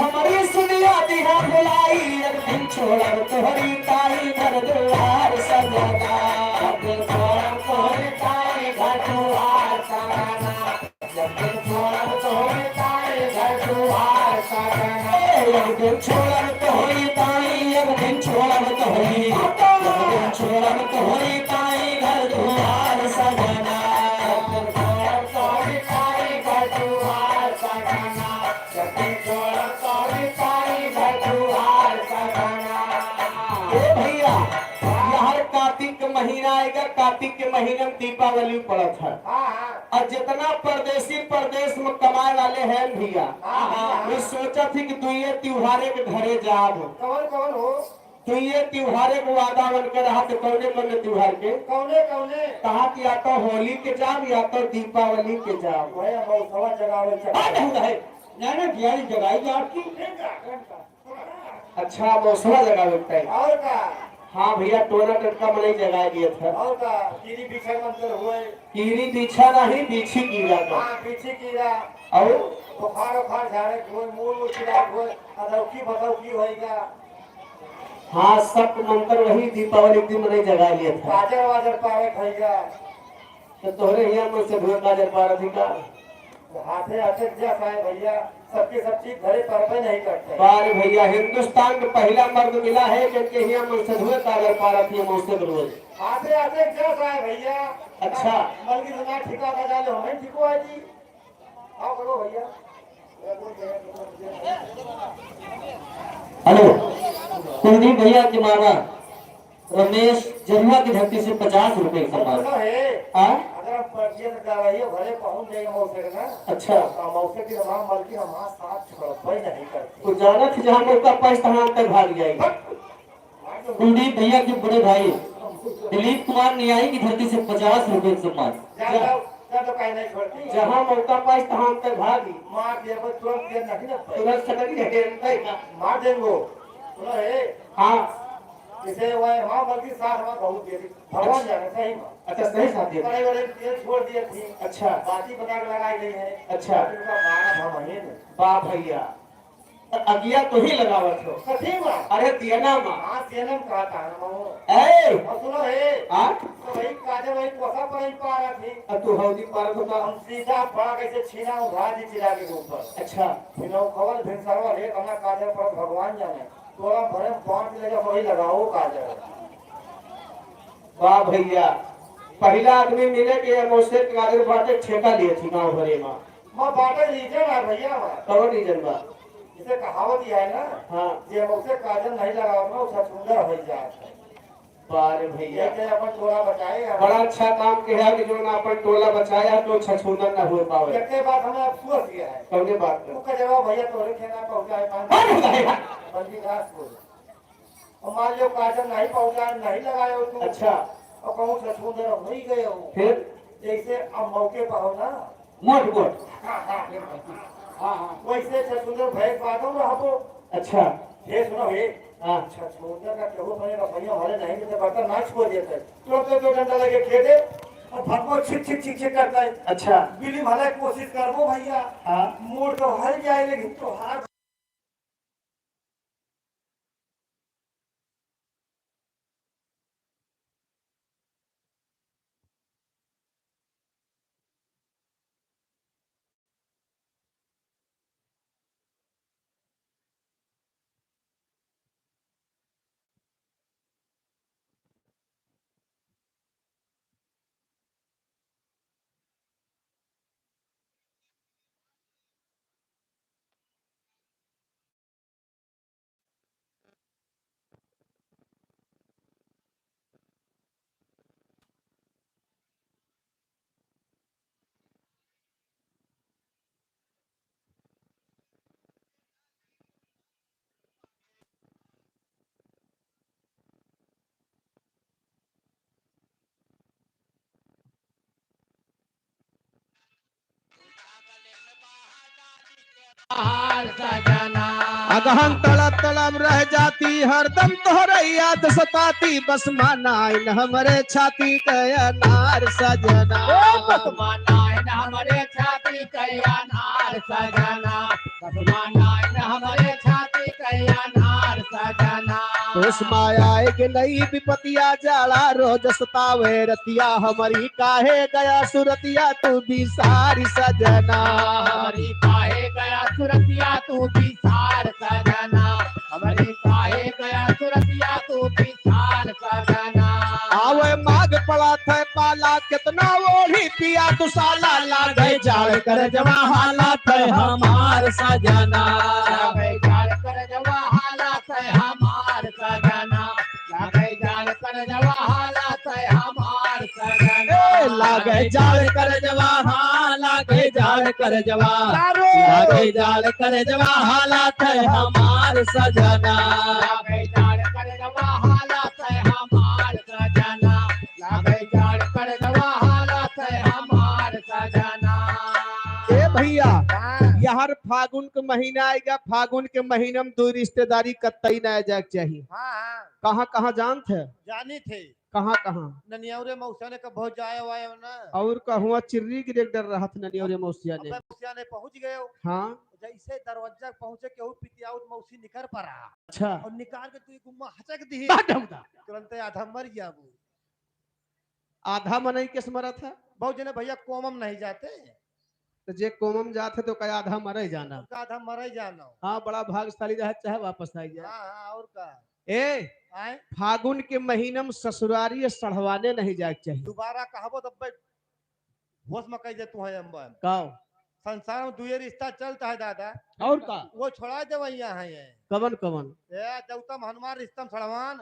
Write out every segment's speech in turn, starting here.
हमारी सुनिया दिहा भुलाई एक दिन छोड़ब तोहरी ताई घर दुआर सजना एक दिन छोड़ब तोहरी ताई घर दुआर सजना एक दिन छोड़ब तोहरी ताई घर दुआर सजना एक दिन छोड़ब तोहरी ताई एक दिन छोड़ब तोहरी एक दिन छोड़ब तोहरी ताई घर दुआर सजना एक दिन छोड़ब तोहरी ताई घर दुआर सजना एक दिन छोड़ब तोहरी ताई घर दुआर सजना। ए भैया यहाँ कार्तिक के महीना आएगा, कार्तिक के महीने में दीपावली पड़त है और जितना परदेसी प्रदेश में कमाए वाले हैं भैया मैं सोचा थी कि तू ये त्योहारे के घरे जाब कौन कौन हो तो ये त्योहारे को वादा बन कर रहा तो कौने कौने त्योहार के कौने कौने कहा कि या तो होली के जाब या तो दीपावली के जाब भैया मौसवा जगावे है ना बिहारी जगाई आपकी अच्छा मौसमा जगह लगता है और का हाँ भैया टोना टटका मनाई जगा दिया था और का कीरी पीछे मंदिर हुए कीरी पीछा नहीं पीछे कीड़ा का हां पीछे कीड़ा और बुखार झाड़े हुए मूल चिरा हुए अदौकी बदौकी होएगा हाँ सब मंत्र वही दीपावली के दिन मनाई जगा लिया था गाजर वाजर पावे खाएगा तो तोहरे यहाँ में से भूख गाजर पा रही का हाथे हाथे जा पाए भैया सबके सब चीज घरे पर नहीं करते बार भैया हिंदुस्तान का पहला मर्द मिला है जिनके यहाँ में से धुए गाजर पा रही है मौसम रोज हाथे हाथे जा पाए भैया अच्छा बल्कि सुना ठिका का जाले हमें ठिको है जी आओ करो भैया हेलो कुलदीप भैया के मामा रमेश जमुआ की धरती से 50 रुपए सम्मान अगर आप ये दवाइयाँ भले पहुंच जाएगा मौसे ना अच्छा मौसे की तमाम बल्कि हमारा साथ छोड़ नहीं करते तो जाना थी जहाँ मौका पास तहाँ तक भाग जाएगी कुलदीप भैया के बड़े भाई दिलीप कुमार न्यायी की धरती से 50 रुपए सम्मान तो कहीं नहीं छोड़ती जहाँ मौका पास तहाँ तक भागी मार दिया तुरंत देर नहीं ना तुरंत सटक मार देंगे सुनो है हाँ इसे वह माँ बल्कि साथ में बहुत देरी भगवान जाने सही में अच्छा सही साथ दिया बड़े बड़े तेल छोड़ दिए थी अच्छा बाती पटाख लगाई गई है अच्छा उनका 12 महीने में वाह भैया अगिया तो ही लगावत हो सही में अरे तियना माँ हाँ सेनम कहा था ना मामू ए और सुनो है हाँ तो वही काजे वही कोसा पर ही पा रहा थी अब तू हौदी पार होता हम सीधा बड़ा कैसे छीना उठा दी चिरा के ऊपर अच्छा फिर खबर फिर सरवा है कना काजे पर भगवान जाने तोरा भरे पांच लगा वही लगाओ काजे वाह भैया पहला आदमी मिले कि मौसे गाजर बाटे ठेका लिए थी गाँव भरे में मैं बाटे रीजन है भैया कौन रीजन बा इसे कहावत है ना हाँ जे मौसे काजल नहीं लगाओ ना उसका सुंदर हो जाए बारे भैया ये अपन टोला बचाए बड़ा अच्छा काम किया कि जो ना अपन टोला बचाया तो छछूंदर न हो पावे के बाद हमें अफसोस किया है कौने बात तू का जवाब भैया तोरे खेना पहुंचाए पान बंदी दास को और मान लो काजल नहीं पहुंचाए नहीं लगाए तू अच्छा और कहूं छछूंदर हो ही गए हो फिर जैसे अब मौके पर हो ना मोट मोट हां वैसे छछूंदर भय बातों रहबो अच्छा ये सुनो हे हाँ छछूंदर का केहू बनेगा भैया हमारे नहीं देते बर्तन ना छोड़ देते तो डंडा लगे खेदे और भगवा छिक छिक छिक छिक करता है अच्छा बिली भले कोशिश करबो भैया हाँ मोड़ तो हल जाए लेकिन तो हाथ अगहन तड़प तड़प रह जाती हरदम तोहरे याद सताती बस मानाइन हमरे छाती कया नार सजना बस मानाइन हमरे छाती कया नार दुआर सजना बस माना इन हमारे छाती कहिया नार सजना माया के नई विपतिया जाला रोज सतावे रतिया हमारी काहे गया सुरतिया तू बिसारी सजना हमारी काहे गया सुरतिया तू बिसार सजना हमारी काहे गया सुरतिया तू बिसार सजना आवे माग पड़ा थे पाला कितना ओढ़ी पिया तू साला लागे जाड़ कर जवा हालात है हमार सजना लागे जाड़ कर जवा हालात है हमार सजना लागे जाड़ कर जवा हालात है हमार सजना लागे जाड़ कर जवा लागे जाड़ कर जवा लागे जाड़ कर जवा हालात है हमार सजना लागे जाड़ कर जवा हालात है हमार सजना लागे जाड़ कर जवा हालात है हमार सजना ए भैया यार फागुन के महीना आएगा फागुन के महीने में दो रिश्तेदारी कतई न जाए चाहिए कहाँ कहाँ जान थे जानी थे कहाँ कहाँ ननियावरे मौसा ने कब बहुत जाए हुआ है ना और कहूँ चिर्री गिरे डर रहा था ननियोरे मौसिया ने मौसिया ने पहुंच गए हो। हाँ जैसे दरवाजा पहुंचे केहू पितियाउत मौसी निकर पड़ा अच्छा और निकाल के तू गुम्मा हचक दी बात तुरंत आधा मर गया वो आधा मनई के स्मरत है बहुत जने भैया कोमम नहीं जाते तो जे कोमम जाते तो कया आधा मरे जाना उनका आधा मर ही जाना हाँ बड़ा भाग्यशाली रहे चाहे वापस आई जाए हाँ और का ए आए फागुन के महीने में ससुरारी सढ़वाने नहीं जाए चाहिए दोबारा कहबो तब होश में कह दे तू है अम्बा काओ संसार में दुए रिश्ता चलता है दादा और का वो छोड़ा दे वैया है ये कवन कवन देवतम हनुमान रिश्तम सड़वान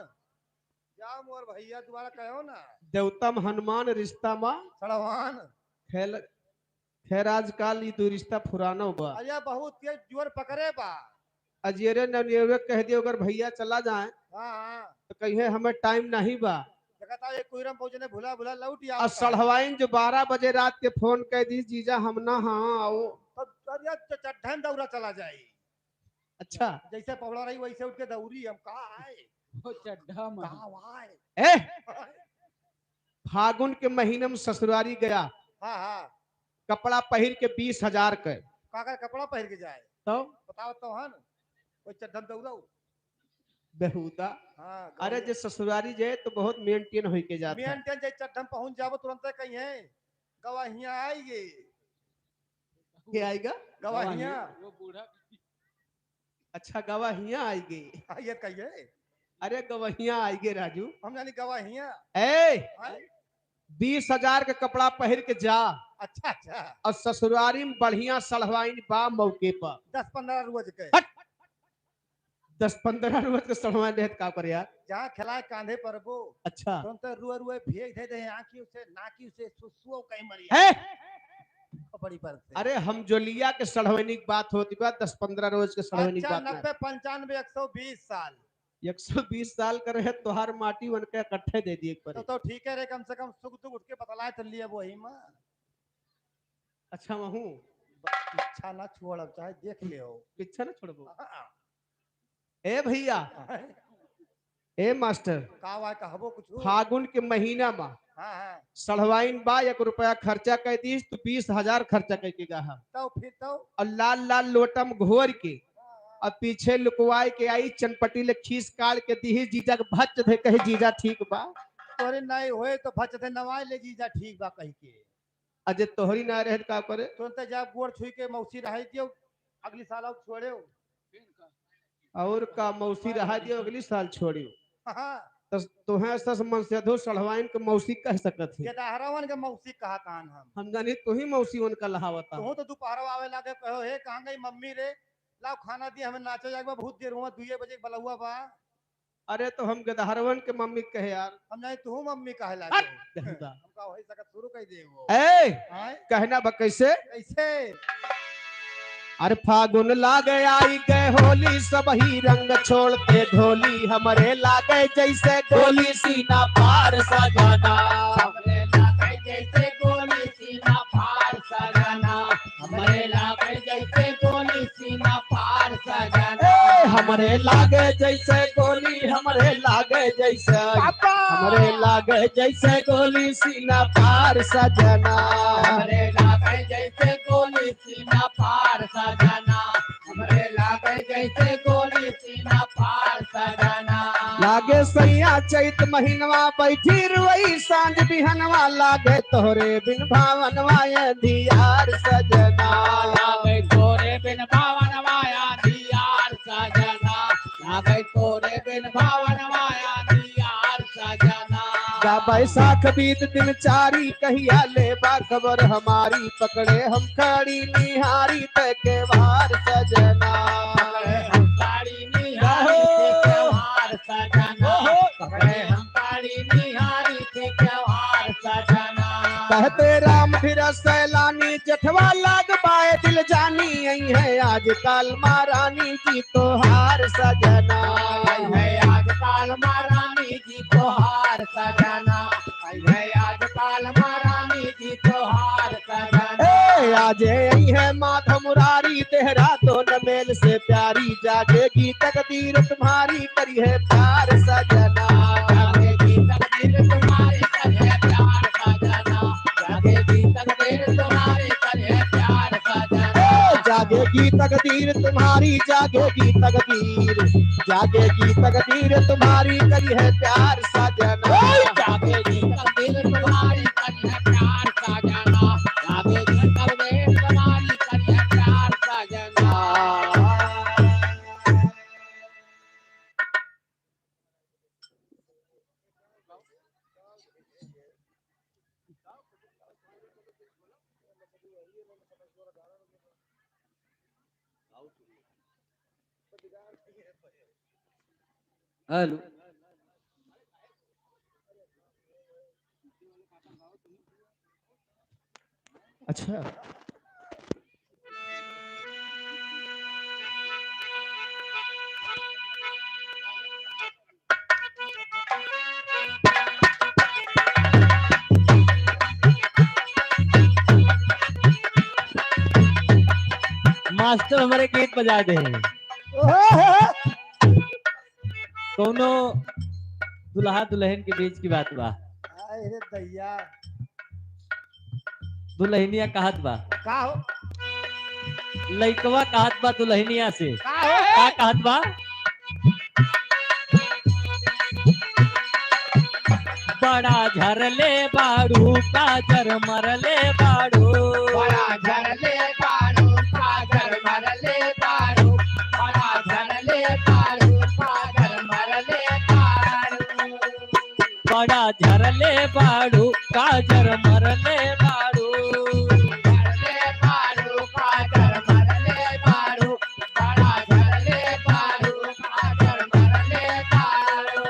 जाओ मोर भैया दोबारा कहो ना देवतम हनुमान रिश्ता माँ सड़वान खेल खैर आजकल ये दो रिश्ता पुराना हुआ अरे बहुत तेज जोर पकड़े बा अजेरे ननियवे कह दियो अगर भैया चला जाए हाँ तो कहिए हमें टाइम नहीं बा कहता ये कुइरम पहुंचने भुला भुला लौट और सढ़वाइन जो 12 बजे रात के फोन कह दी जीजा हम ना हाँ आओ चट्ठन दौरा चला जाए अच्छा जैसे पवड़ा रही वैसे उठ के दौरी हम कहा आए ए फागुन के महीने में ससुरारी गया हाँ हाँ कपड़ा पहन के 20,000 के काकर कपड़ा पहन के जाए तो बताओ तो हन कोई चट्ठन दौरा बेहुदा हाँ अरे जे ससुरारी जाए तो बहुत मेंटेन होई के जाता है मेंटेन जे चट्ठन पहुंच जाबो तुरंत कहीं है गवाहियां आएगी क्या आएगा गवाहियां वो बूढ़ा अच्छा गवाहियां आएगी ये कहिए अरे गवाहियां आएगी राजू हम जानी गवाहियां ए 20,000 का कपड़ा पहन के जा अच्छा अच्छा और ससुरारी में बढ़िया सड़वाइन बा मौके पर 10-15 रोज के 10-15 रोज के सड़वाइन रहत का कर यार जहाँ खिलाए कांधे पर वो अच्छा तुरंत रुए रुए भेज दे दे आंखी उसे नाकी उसे सुसुओ कहीं मरी है बड़ी पर से अरे हम जो लिया के सड़वैनी की बात होती बात 10-15 रोज के सड़वैनी की अच्छा बात 90 95 120 साल 120 साल का रहे तोहार माटी बन के इकट्ठे दे दिए पर तो ठीक है रे कम से कम सुख दुख उठ के बतलाए तो लिए वही मां अच्छा महू इच्छा ना छोड़ अब चाहे देख ले हो पीछे ना छोड़बो ए भैया ए मास्टर का कहबो कुछ फागुन के महीना में हां हां सड़वाइन बा 1 रुपया खर्चा कर दीस तो 20,000 खर्चा करके गा तो फिर तो और लाल लाल लोटम घोर के और पीछे लुकवाए के आई चनपटी ले खींच काट के दी जीजा के भच दे कहे जीजा ठीक बा तोरे नहीं होए तो भच दे नवाई ले जीजा ठीक बा कह के अजे तोहरी ना रहे का करे तुरंत जा गोड़ छुई के मौसी रह दियो अगली साल अब छोड़े और का मौसी रहा दियो अगली साल छोड़ियो हां तो तोहे सस मन से अधो सड़वाइन के मौसी कह सकत है गेदाहरावन के मौसी कहा कान हम जानी तू ही मौसी उनका लहावता तो तो दोपहर आवे लागे कहो हे कहां गई मम्मी रे लाओ खाना दिया हमें नाचे जाएगा बहुत देर हुआ 2 बजे बलहुआ बा अरे तो हम गदहरवन के मम्मी कहे यार हम नहीं तू मम्मी कहे लागे बेहुदा हमका वही सकत शुरू कर दे वो ए कहना बा कैसे कैसे अरे फागुन लागे आई गए होली सब ही रंग छोड़ते ढोली हमारे लागे जैसे गोली सीना पार सजाना हमरे लागे जैसे गोली सीना पार सजाना हमरे लागे जैसे गोली सीना पार सजाना हमारे लागे जैसे गोली हमारे लागे जैसे हमारे लागे जैसे गोली सीना पार सजना हमरे लागे जैसे गोली सीना पार जैसे गोली सीना पार सजना लागे सैया चैत महीनवा बैठी रुई सांझ बिहनवा लागे तोहरे बिन भावनवा अंधियार सजना लागे तोरे बिन भावन माया दियार सजना लागे तोरे बिन भावन माया दियार सजना जा बैसाख बीत दिन चारी कहिया लेबा खबर हमारी पकड़े हम खड़ी निहारी तय के वार सजना पकड़े हम साड़ी निहारी थे त्योहार सजना पकड़े हम साड़ी निहारी थे त्योहार सजना कहते राम फिर सैलानी जठवा लाग पाए दिल जानी आई है आज काल महारानी जी तो हार सजना आई है आजकल महारानी जी तो हार सजना आई है आजकल महारानी जी तो हार सजना ए आज आई है माधव मुरारी देहरादून मेल से प्यारी जागेगी तकदीर तुम्हारी करी है प्यार सजना जागेगी तकदीर तुम्हारी करे प्यार सजना जागेगी तकदीर तुम्हारी करे प्यार सजना जागेगी तकदीर तुम्हारी जागेगी तुम्हारी करी है प्यार सजना जागेगी तकदीर तुम्हारी करे प्यार सजना जागेगी तकदीर तुम्हारी करे प्यार सजना हेलो अच्छा मास्टर हमारे गीत बजा दे कोनो दुल्हा दुल्हन के बीच की बात बा अरे दैया दुल्हनिया कहत बा का हो लइकवा कहत बा दुल्हनिया से का हो का कहत बा बड़ा झरले बाड़ू काजर मरले बाड़ू बड़ा झरले बाड़ू काजर मरले बाड़ू बड़ा झरले बाड़ू काजर मरले बाड़ू बड़ा झरले बाड़ू काजर मरले बाड़ू झरले बाड़ू काजर मरले बाड़ू बड़ा झरले बाड़ू काजर मरले बाड़ू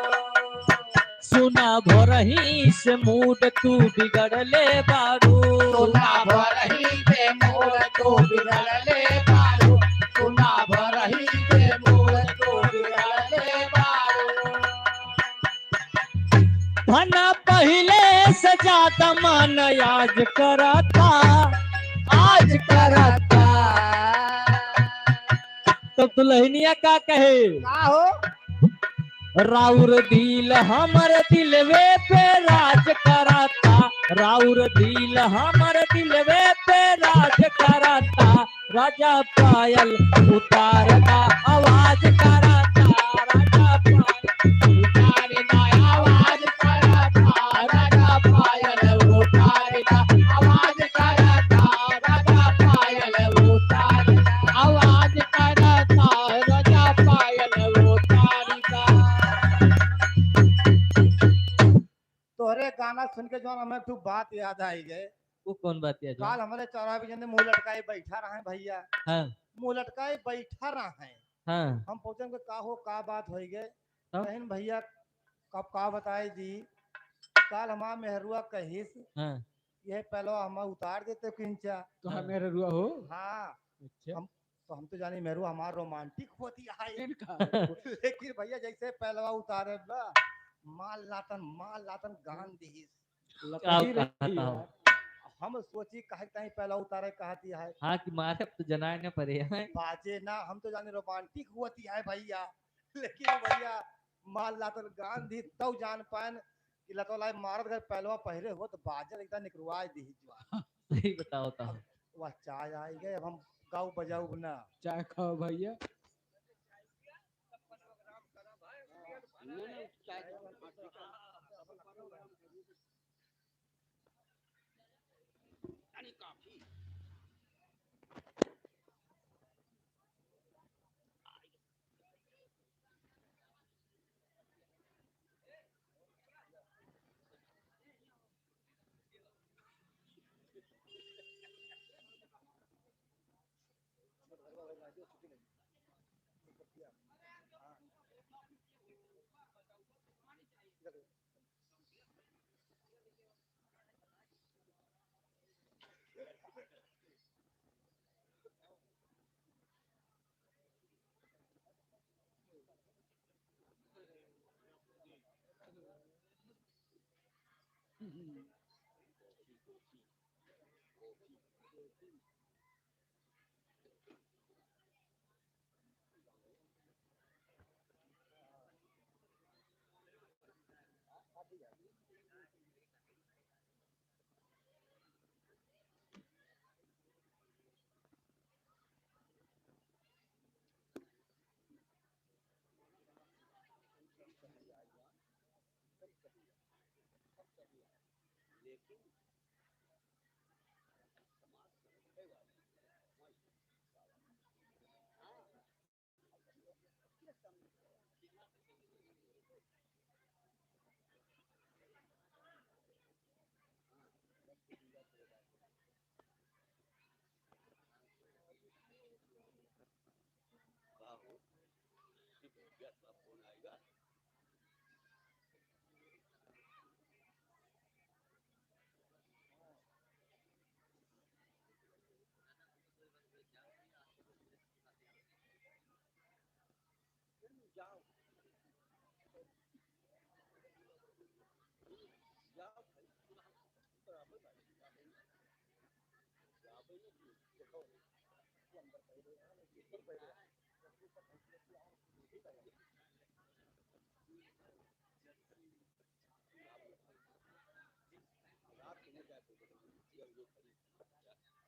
सुना भोरही से मूड तू बिगड़ले बाड़ू सुना भरही के मोर तो बिगड़ले बाड़ू सुना भरही के मोर तो बिगड़ले बाड़ू धन पहले से ज्यादा मन आज करता आज करता तो दुल्हनिया का कहे का हो राउर दिल हमर दिलवे पे राज कराता राउर दिल हमर दिलवे पे राज कराता राजा पायल उतारता आवाज कराता राजा पायल उतारना आवाज करता राजा पायल उतारना आवाज करता राजा पायल उतारना आवाज करता राजा पायल उतारना तोहरे गाना सुन के जो हमें तू बात याद आई गए वो कौन बात है जो काल हमारे चौराहे पे जने मुंह लटकाए बैठा रहे भैया हाँ मुंह लटकाए बैठा रहे हाँ हम पूछे कि का हो का बात हो गए हाँ? बहन भैया कब का बताए जी काल हमारा मेहरुआ कहिस हाँ यह पहले हम उतार देते किंचा तो हमें रुआ हो हाँ अच्छा हम तो जाने मेहरुआ हमारा रोमांटिक होती है लेकिन भैया जैसे पहलवा उतारे ना माल लातन गान दी क्या कहता हूँ हम सोची कहे कहीं पहला उतारे कहती है हाँ कि मारे अब तो जनाए न पड़े हैं बाजे ना हम तो जाने रोमांटिक होती है भैया लेकिन भैया माल लातन गान दी तब जान पान कि लतोला मारत गए पहलवा पहले हो तो बाजे एकदम निकलवा दी सही बताओ तो वह चाय आई गए अब हम गाँव बजाऊ ना चाय खाओ भैया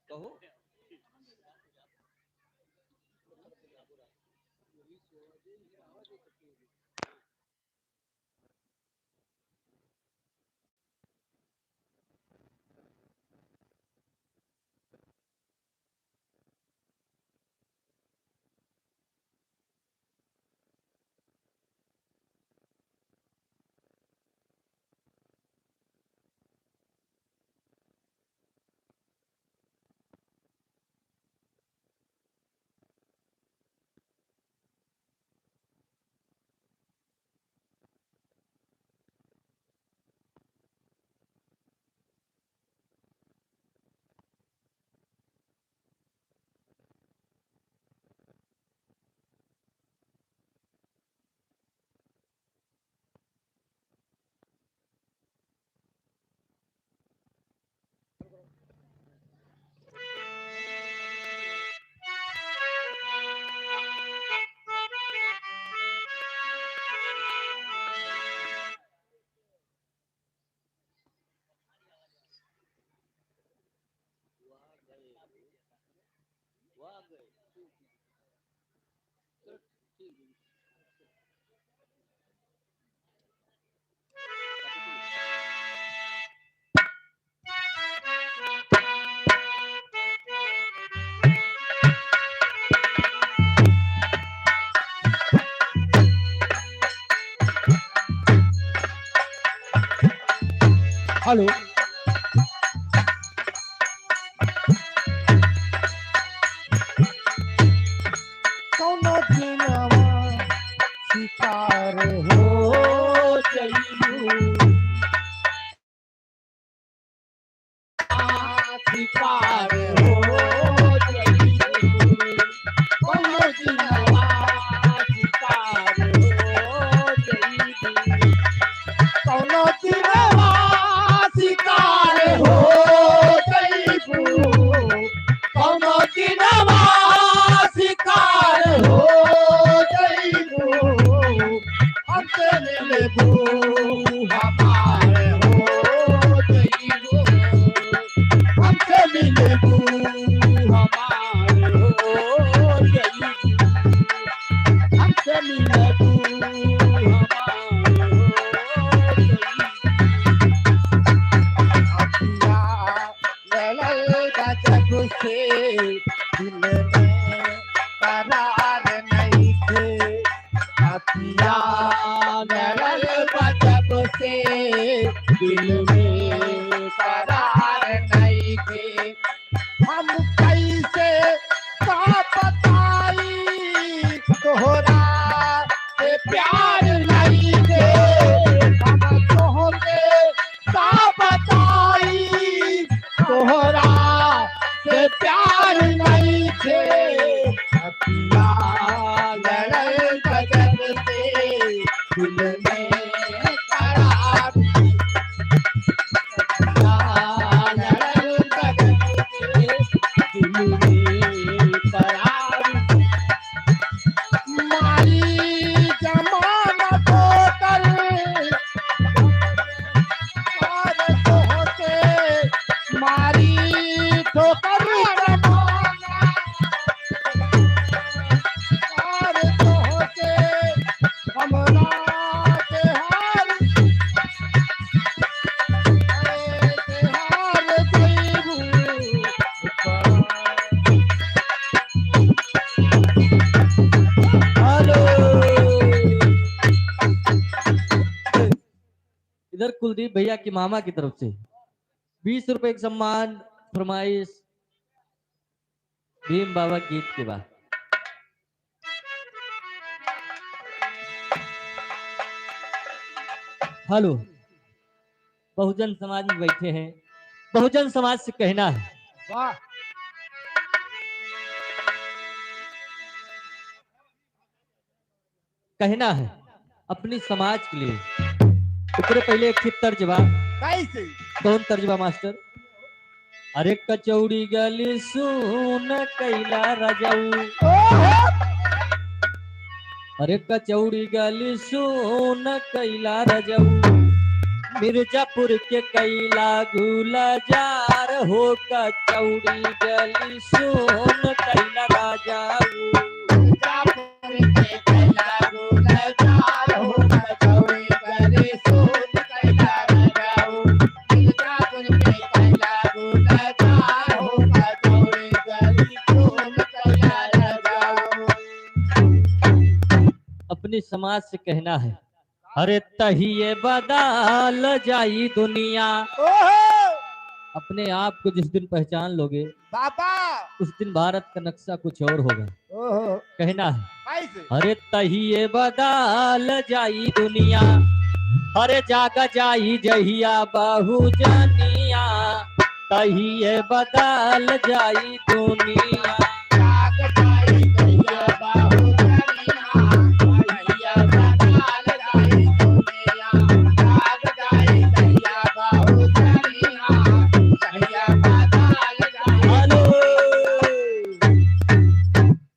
कहो हेलो कौनो दिनवा शिकार हो जइबू शिकार हो जइबू कौनो दिनवा शिकार हो जइबू कौनो दिनवा शिकार दिल में करार नहीं थे अखिया लड़ल बजब से दिल में करार नहीं थे हम कैसे का बताई तोहरा से प्यार नहीं थे हम तोहरे का बताई तोहरा से प्यार नहीं थे अखिया लड़ल बजब से दिल में करार अखिया लड़ल बजब से दिल में करार मारी जमाना बोतल और होते मारी ठोकर जमाना और होते हमरा के हार हेलो। इधर कुलदीप भैया की मामा की तरफ से 20 रुपए एक सम्मान फरमाइश भीम बाबा गीत के बाद। हेलो, बहुजन समाज में बैठे हैं, बहुजन समाज से कहना है, वाह कहना है अपनी समाज के लिए। ऊपर पहले एक तर्जबा। कैसे कौन तर्जबा मास्टर? अरे कचौड़ी गली सुन कैला रजाऊ, अरे कचौड़ी गली सुन कैला रजाऊ, मिर्जापुर के कैला गुलजार हो, कचौड़ी गली सुन कैला राजाऊ। अपने समाज से कहना है, अरे तहिए बदल जाई दुनिया। अपने आप को जिस दिन पहचान लोगे बाबा उस दिन भारत का नक्शा कुछ और होगा। ओहो कहना है, कैसे अरे तहिए बदल जाई दुनिया, अरे जागा जाई जहिया बहुजनिया, तहिए बदल जाई दुनिया।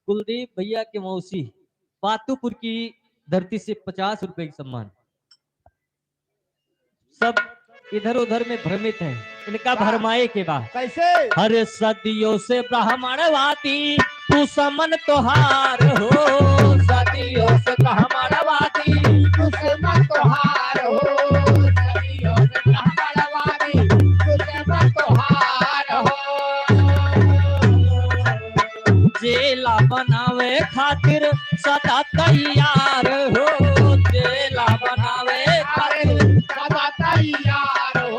कुलदीप भैया के मौसी पातुपुर की धरती से 50 रुपए की सम्मान। सब इधर उधर में भ्रमित हैं, इनका भरमाए के बाद। कैसे हर सदियों से ब्राह्मणवादी तू समन तोहार हो, सदियों से ब्राह्मणवादी तू समन तोहार हो, सदियों से ब्राह्मणवादी तू समन तोहार हो। जेला बनावे खातिर सदा तैयार हो, जेला बनावे खातिर सदा तैयार हो,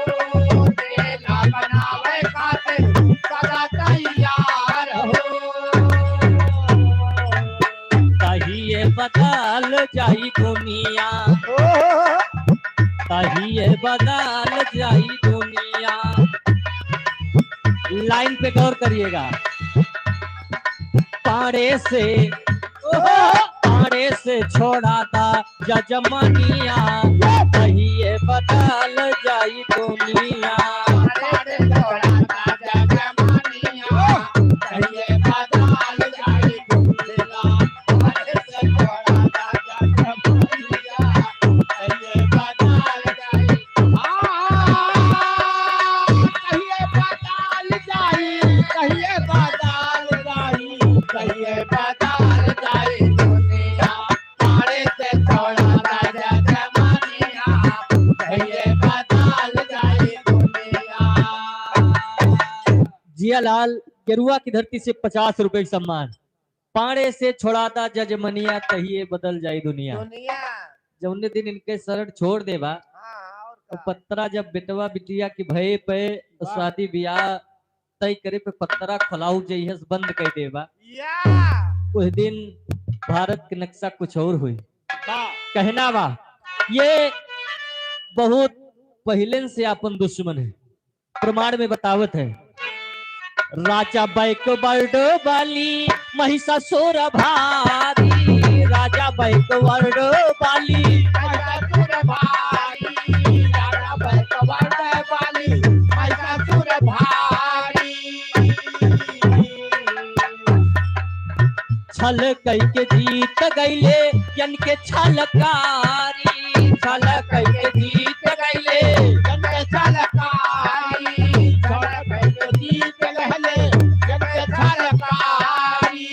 जेला बनावे खातिर सदा तैयार हो। तहिए बदल जाई दुनिया, तहिए बदल जाई दुनिया। लाइन पे गौर करिएगा। पाड़े से छोड़ा था जजमनिया, तहिए बदल जाई दुनिया। जियालाल केरुआ की धरती से 50 रुपए का सम्मान। पाड़े से छोड़ाता जजमनिया, कहिए बदल जाई दुनिया। दुनिया। जौने दिन इनके शरण छोड़ देबा हाँ और तो का। पत्तरा जब बेटवा बिटिया की भय पे शादी ब्याह तय करे पे पत्तरा खलाऊ जइहस बंद कर देबा। या उस दिन भारत के नक्शा कुछ और हुई। वाह कहना बा ये बहुत पहले से अपन दुश्मन है। प्रमाण में बतावत है राजा बैक वर्ड वाली महिषासुर भारी, राजा बैक वर्ड वाली महिषासुर भारी, राजा बैकवर्ड वाली महिषासुर भारी। छल कई के जीत गईले यन के छलकारी, छल कई के जीत गईले जनके छलकारी, जनके जीत लहले, जनके छलकारी।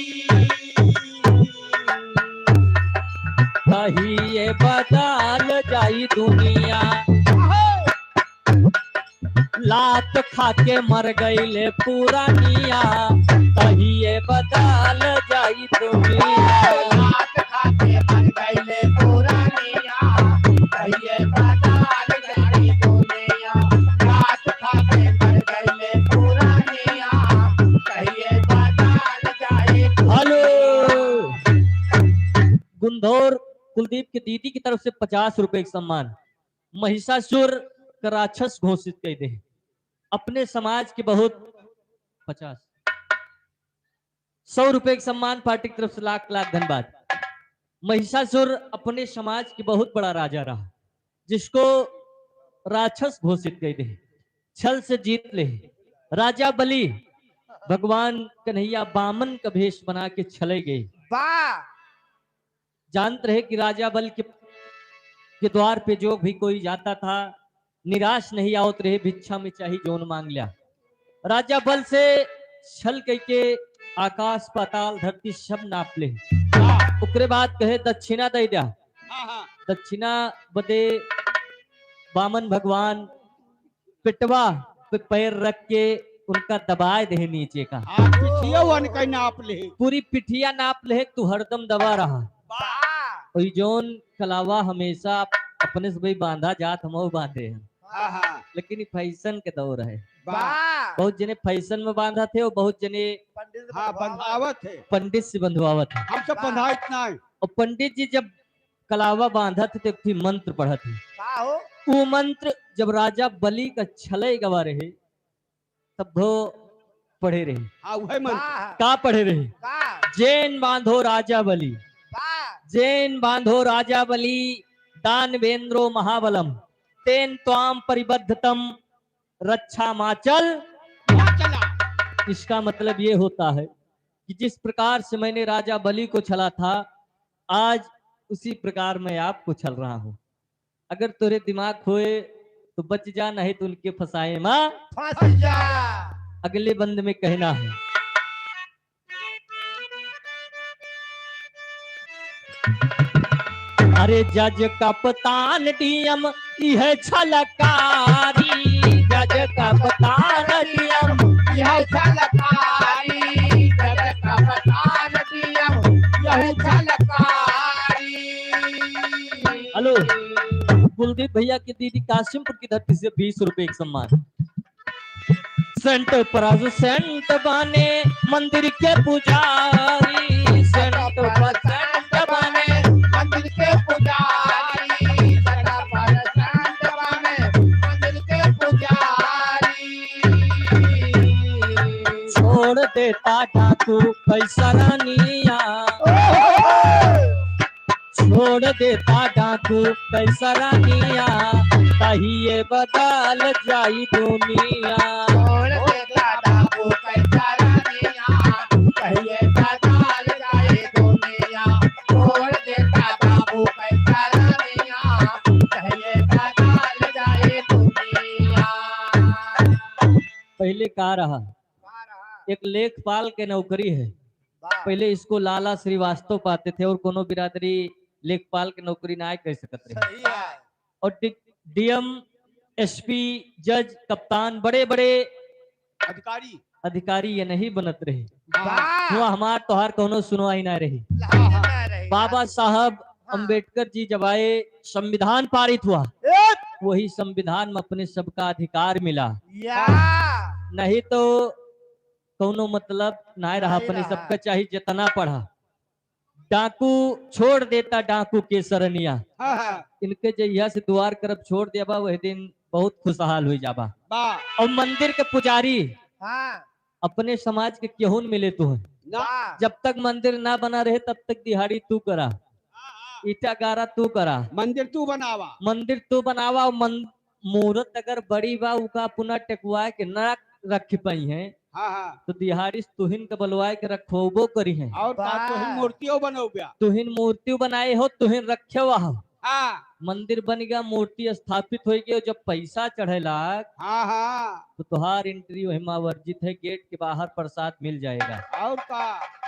कहिए बदल जाई दुनिया, लात खा के मर गईले पुरानिया, कहिए बदल जाई दुनिया। लात खाके मर गईले पुरानिया, कहिए बदल जाई दुनिया। लात खाके मर गईले पुरानिया, कहिए बदल जाई हेलो गुंदौर कुलदीप की दीदी की तरफ से 50 रुपए का सम्मान। महिषासुर का राक्षस घोषित कर दे अपने समाज के बहुत 50 100 रुपए का सम्मान पार्टी की तरफ से लाख लाख धन्यवाद। महिषासुर अपने समाज के बहुत बड़ा राजा रहा जिसको राक्षस घोषित कर दे, छल से जीत ले। राजा बलि भगवान कन्हैया बामन का भेष बना के छले गए। वाह जानते रहे कि राजा बल के द्वार पे जो भी कोई जाता था निराश नहीं आवत रहे, भिक्षा में चाही जोन मांग लिया। राजा बल से छल के आकाश पाताल धरती सब नाप ले। ओकरे बाद कहे दक्षिणा दे दिया। दक्षिणा बदे बामन भगवान पिटवा पे पैर रख के उनका दबाए दे नीचे का, नाप ले। पूरी पिठिया नाप ले, तू हरदम दबा रहा। वाह और जोन कलावा हमेशा अपने से भाई बांधा जात हम बांधे हैं, लेकिन ये फैशन के दौर है। वाह बहुत जने फैशन में बांधा थे और बहुत जने पंडित हाँ बंधावत है, पंडित से बंधवावत है। हम सब बंधाइत नहीं। और पंडित जी जब कलावा बांधा थे तो एक थी मंत्र पढ़ा थे। का हो वो मंत्र जब राजा बलि का छले गवा रहे तब वो पढ़े रहे। हाँ वही मन वाह का पढ़े रहे? का जैन बांधो राजा बलि, वाह जैन बांधो राजा बलि, दानवेंद्रो महाबलम, तेन त्वाम परिबद्धतम रक्षा माचल। चला। इसका मतलब ये होता है कि जिस प्रकार से मैंने राजा बलि को छला था आज उसी प्रकार मैं आपको छल रहा हूं। अगर तुरे दिमाग खोए तो बच जा, नहीं तो उनके फंसाए मां फंस जा। अगले बंद में कहना है अरे जज कप्तान डीएम यह छलकारी, जज कप्तान डीएम यह छलकारी, जगत का बता दिया यह छलकारी। हेलो कुलदीप भैया की दीदी कासिमपुर की धरती से 20 रुपए का सम्मान। सेंट पराजू सेंट बाने मंदिर के पुजारी, सेंट बाने मंदिर के पुजारी, सदा पर संत बने मंदिर के पुजारी। छोड़ देता डाकू पैसा रानिया, छोड़ देता डाकू पैसा रानिया, कहिए बदल जाई दुनिया। छोड़ देता डाकू पैसा रानिया, कहिए बदल जाए दुनिया। छोड़ देता डाकू पैसा रानिया, कहिए बदल जाए दुनिया। पहले कहा रहा एक लेखपाल के नौकरी है। पहले इसको लाला श्रीवास्तव पाते थे और कोनो बिरादरी लेखपाल के नौकरी ना कर सकते रहे। सही है और डीएम एसपी जज कप्तान बड़े बड़े अधिकारी अधिकारी ये नहीं बनत रही, वाह हुआ हमार तोहार कोनो सुनवाई ना रही। लाइन ना रही। बाबा साहब हाँ। अंबेडकर जी जब आए, संविधान पारित हुआ, ए, वही संविधान में अपने सबका अधिकार मिला, या नहीं तो कोनो मतलब ना रहा। नहीं अपने रहा। सबका चाहिए जितना पढ़ा, डाकू छोड़ देता डाकू के सरनिया, हाँ हाँ इनके जहिया से द्वार करब छोड़ देबा, वही दिन बहुत खुशहाल हुई जाबा। वाह और मंदिर के पुजारी हाँ अपने समाज के केहून मिले तू है, ना वाह जब तक मंदिर ना बना रहे तब तक दिहाड़ी तू करा, ईटा गारा तू करा, मंदिर तू बनावा मंदिर तू बनावा। मुहूर्त अगर बड़ी बा उका पुनः टेकुआ के न रख पाई है हाँ हाँ तो दिहाड़ी तुहिन के बलवाए के रखोबो करी है। और का तो ही वाह। मूर्तियों बनो गया तुहिन मूर्ति बनाए हो, तुहिन रखे हुआ हो, हाँ मंदिर बन गया, मूर्ति स्थापित हो गई, जब पैसा चढ़ेला हाँ हाँ तो तुहार एंट्री वही वर्जित है, गेट के बाहर प्रसाद मिल जाएगा। और का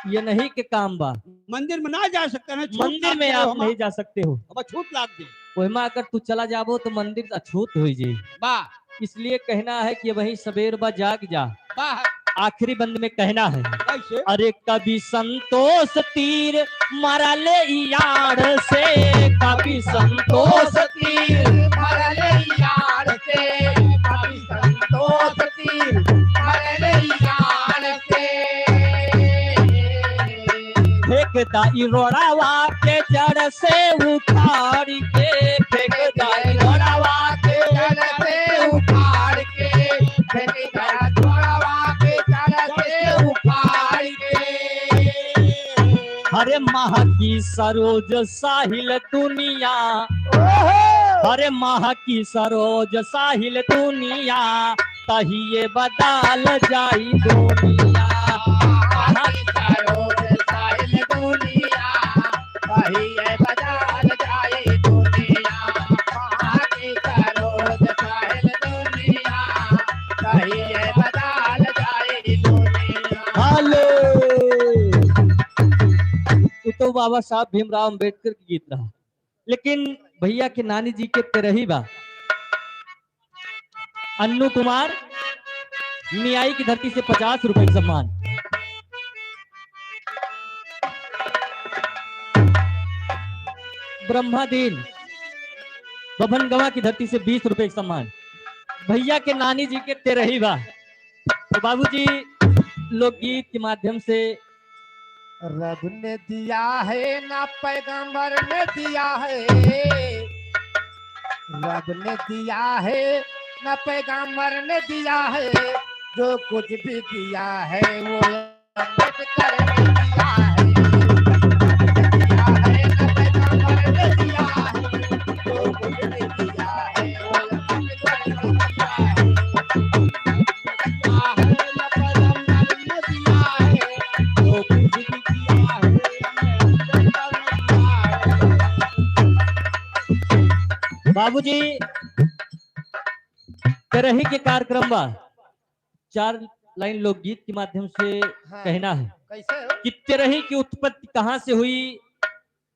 ये नहीं के काम बा, मंदिर में ना जा सकते ना, छूट मंदिर लाग में जाओ, आप नहीं जा सकते हो, अब छूट लाग दे वही अगर तू चला जाबो तो मंदिर अछूत हो जाए। वाह इसलिए कहना है कि वही सवेर बा जाग जा। वाह आखिरी बंद में कहना है, कैसे अरे कभी संतोष तीर मारा ले यार से, कभी संतोष तीर मरले यार से, कभी संतोष तीर मरले यार से। फेंकता इरोड़ावा के जड़ से उखाड़ के, फेंकता इरोड़ावा के जल से उखाड़ के, फेंकी गया छोड़वा के जल से उखाड़ के। हरे माह की सरोज साहिल दुनिया, हरे माह की सरोज साहिल दुनिया, तहिए बदल जाई दुनिया। आही सरोज साहिल दुनिया, कहिए बदल जाए दुनिया। आही सरोज साहिल दुनिया, कहिए बदल जाए दुनिया। हेलो, ये तो बाबा साहब भीमराव अंबेडकर की गीत रहा, लेकिन भैया के नानी जी के तेरही बा, अन्नू कुमार मियाई की धरती से 50 रुपए सम्मान। ब्रह्मादीन बभन गवा की धरती से 20 रुपए सम्मान। भैया के नानी जी के तेरही बा, तो बाबूजी लोकगीत के माध्यम से रब ने दिया है ना पैगंबर ने दिया है, रब ने दिया है ना पैगंबर ने दिया है, जो कुछ भी दिया है वो अम्बेडकर ने दिया है। दिया है ना पैगंबर ने दिया है, जो कुछ भी दिया है वो अम्बेडकर ने दिया है। दिया है ना पैगंबर ने दिया है, जो कुछ भी दिया है अम्बेडकर ने दिया है। बाबूजी तेरही के कार्यक्रम बा, 4 लाइन लोकगीत के माध्यम से कहना है कैसे हो? कि तेरही की उत्पत्ति कहाँ से हुई,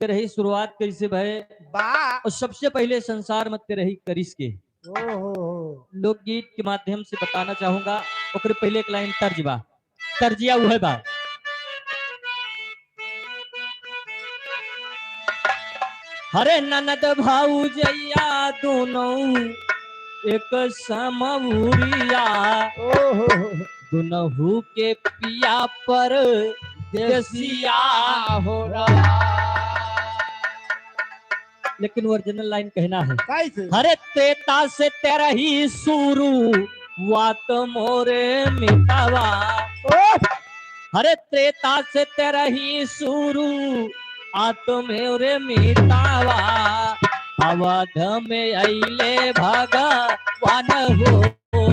तेरही शुरुआत कैसे भय, बा और सबसे पहले संसार में तेरही करिस के ओहो लोकगीत के माध्यम से बताना चाहूंगा। ओकरे पहले एक लाइन तर्ज बा, तर्जिया उहे बा, हरे ननद भाऊजैया दोनों एक समउरिया, ओहो दुनहु के पिया पर देसिया हो रहा। लेकिन ओरिजिनल लाइन कहना है, कैसे? हरे तेता से तेरा ही शुरू वात मोरे मिटावा, हरे त्रेता से तेरा ही शुरू आत्म मेरे मिटावा, अवध में अइले भगवान हो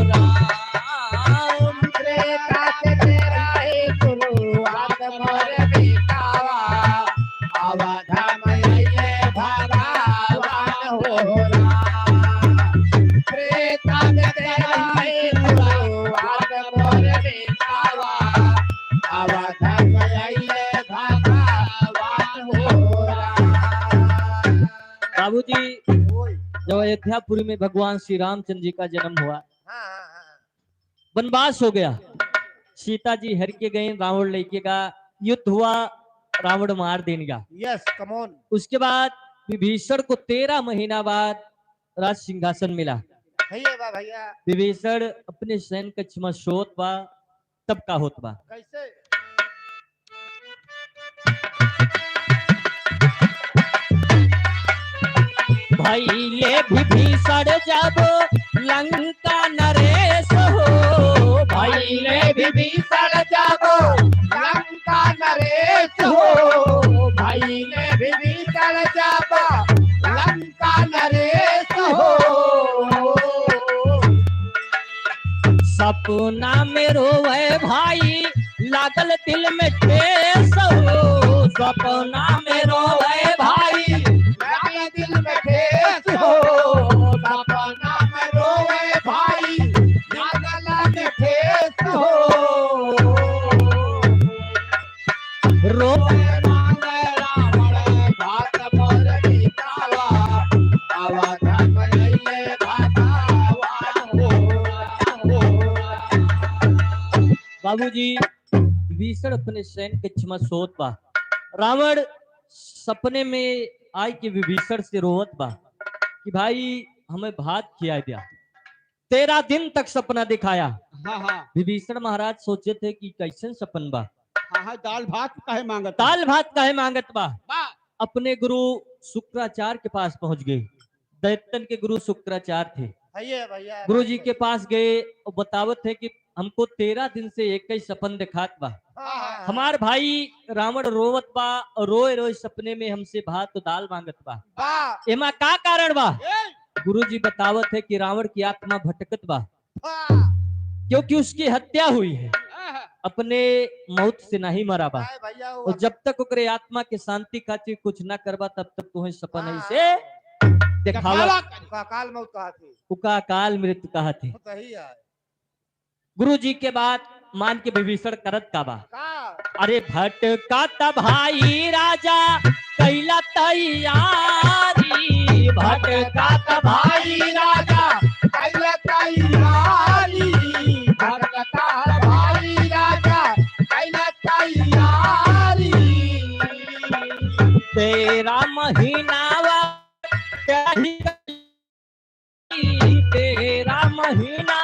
राम। त्रेता से तेरा ही शुरुआत मोरे मिटावा, अवध में अइले भगवान हो राम। त्रेता से तेरा ही शुरुआत मोरे मिटावा, अवध में अइले भगवान हो राम। बाबूजी जब अयोध्यापुरी में भगवान श्री रामचंद्र जी का जन्म हुआ, वनवास हो गया, सीता जी हर के गए, रावण लेके का युद्ध हुआ, रावण मार देगा। Yes come on. उसके बाद विभीषण को 13 महीना बाद राज सिंहासन मिला। भैया बा भैया विभीषण अपने सैन कक्ष में सोत बा, तब का होत बा। कैसे? भाई ये विभीषण जब लंका नरेश हो, भाई ले विभीषण जब लंका नरेश हो, भाई ले विभीषण जब लंका नरेश हो। सपना में रोवे भाई लागल दिल में ठेस हो, सपना में रोवे भाई लगे दिल में ठेस हो, सपना में रोए भाई लागल में ठेस हो। रो मांगे रावण भात मोर बिकावा, अवधन लइले भातावा हो। बाबूजी विभीषण अपने सैन कक्ष में सोत बा, रावण सपने में आय के विभीषण से रोवत बा कि भाई हमें भात खिया दिया। 13 दिन तक सपना दिखाया। हाँ हाँ विभीषण महाराज सोचे थे कि कैसन सपन बा, हाँ हाँ, दाल भात काहे मांगत? दाल भात काहे मांगत बा। बा। अपने गुरु शुक्राचार्य के पास पहुंच गए। दैत्यन के गुरु शुक्राचार्य थे। भैया भैया गुरु जी के पास गए और बतावत है कि हमको 13 दिन से एक ही सपन दिखात बा। हमार भाई रावण रोवत बा, रोए रोए सपने में हमसे भात तो दाल मांगत बा। एमा का कारण बा? गुरु जी बतावत है कि रावण की आत्मा भटकत बा, क्योंकि उसकी हत्या हुई है, अपने मौत से नहीं मरा बा। भैया और जब तक ओकरे आत्मा के शांति खातिर कुछ ना करबा, तब तक तुम्हें सपन से दिखावा। काल मौत कहा थी उका काल मृत्यु कहा थे। सही है गुरु जी के बाद मान के विभीषण करत का बा। का अरे भटका त भाई राजा कैला तैयारी, भटका त भाई राजा कैला तैयारी, भटका भाई राजा कैला तैयारी। 13 महीना 13 महीना